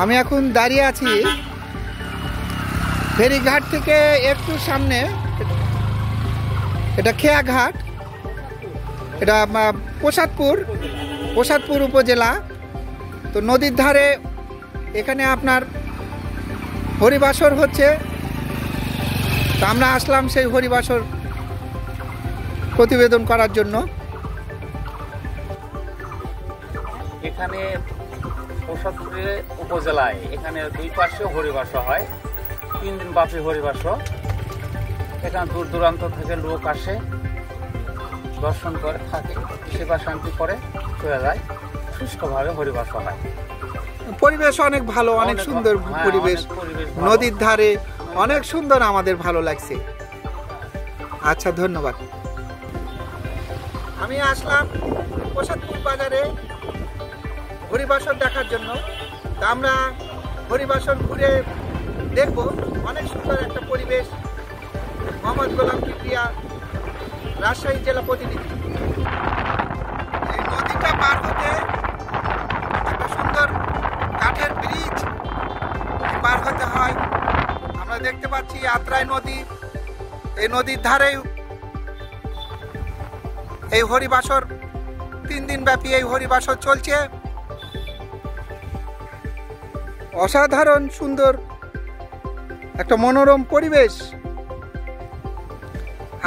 আমি এখন দাঁড়িয়ে আছি ফেরিঘাট থেকে একটু সামনে। এটা খেয়াঘাট, এটা প্রসাদপুর উপজেলা। তো নদীর ধারে এখানে আপনার হরিবাসর হচ্ছে। তো আমরা আসলাম সেই হরিবাসর প্রতিবেদন করার জন্য। এখানে প্রসাদপুরের উপজেলায় এখানে দুই পাশে হরিবাস হয়, 3 দিন ব্যাপী হরিবাস। এখানে দূর দূরান্ত থেকে লোক আসে, দর্শন করে, থাকে, সেবা শান্তি করে চলে যায়। সুষ্ঠুভাবে হরিবাস হয়। পরিবেশ অনেক ভালো, অনেক সুন্দর পরিবেশ, নদীর ধারে অনেক সুন্দর, আমাদের ভালো লাগছে। আচ্ছা, ধন্যবাদ। আমি আসলাম প্রসাদপুর বাজারে হরিবাসর দেখার জন্য। তা আমরা হরিবাসর ঘুরে দেখব। অনেক সুন্দর একটা পরিবেশ। মোহাম্মদ গোলাম কিবরিয়া, রাজশাহী জেলা প্রতিনিধি। এই নদীটা পার হতে একটা সুন্দর কাঠের ব্রিজ পার হতে হয়। আমরা দেখতে পাচ্ছি আত্রাই নদী। এই নদীর ধারে এই হরিবাসর 3 দিন ব্যাপী এই হরিবাসর চলছে। অসাধারণ সুন্দর একটা মনোরম পরিবেশ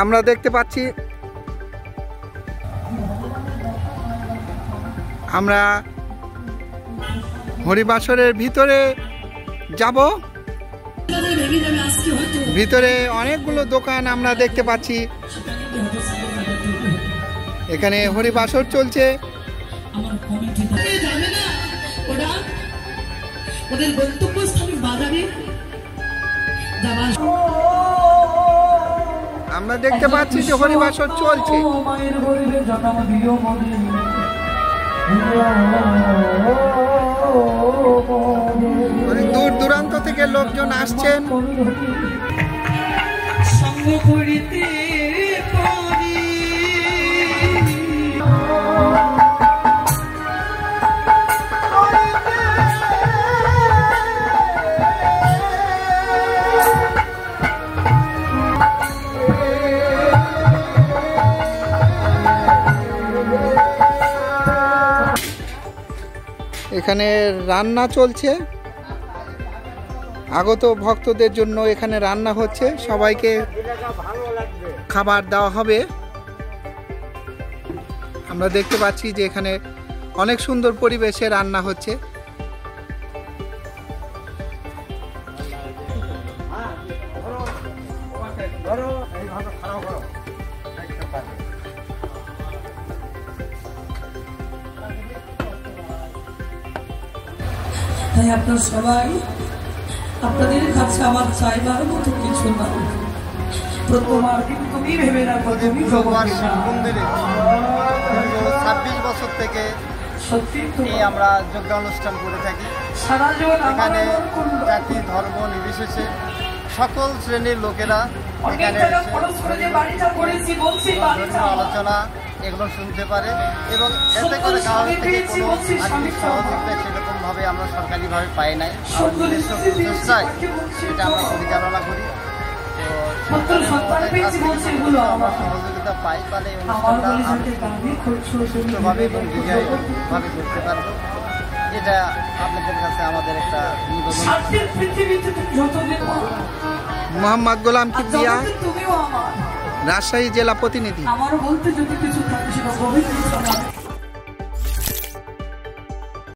আমরা দেখতে পাচ্ছি। আমরা হরিবাসরের ভিতরে যাব। ভিতরে অনেকগুলো দোকান আমরা দেখতে পাচ্ছি। এখানে হরিবাসর চলছে। আমরা দেখতে পাচ্ছি যে হরিবাসর চলছে। অনেক দূর দূরান্ত থেকে লোকজন আসছেন। এখানে রান্না চলছে, আগত ভক্তদের জন্য এখানে রান্না হচ্ছে, সবাইকে খাবার দেওয়া হবে। আমরা দেখতে পাচ্ছি যে এখানে অনেক সুন্দর পরিবেশে রান্না হচ্ছে। তাই আপনার সবাই, আপনাদের কাছে আমার চাইবার মতো কিছু না। প্রথমবার কিন্তু তুমি ভেবে রাখো, তুমি মন্দিরে 26 বছর থেকে সত্যি আমরা যজ্ঞানুষ্ঠান করে থাকি। এখানে জাতি ধর্ম নির্বিশেষে সকল শ্রেণীর লোকেরা এখানে আলোচনা এগুলো শুনতে পারে এবং এতে করে কারোর থেকে কোনো আর্থিক সহযোগিতা সেরকমভাবে আমরা সরকারিভাবে পাই নাই। আমাদের নিজস্ব প্রচেষ্টায় এটা আমরা পরিচালনা করি। আমরা সহযোগিতা পাই, তাহলে এই অনুষ্ঠানটা সুস্থভাবে এবং বিজয়ভাবে করতে পারবো। এটা আপনাদের কাছে আমাদের একটা নিবেদন। মোহাম্মদ গোলাম কিবরিয়া, রাজশাহী জেলা প্রতিনিধি। আমার বলতে যদি কিছু থাকে সেটা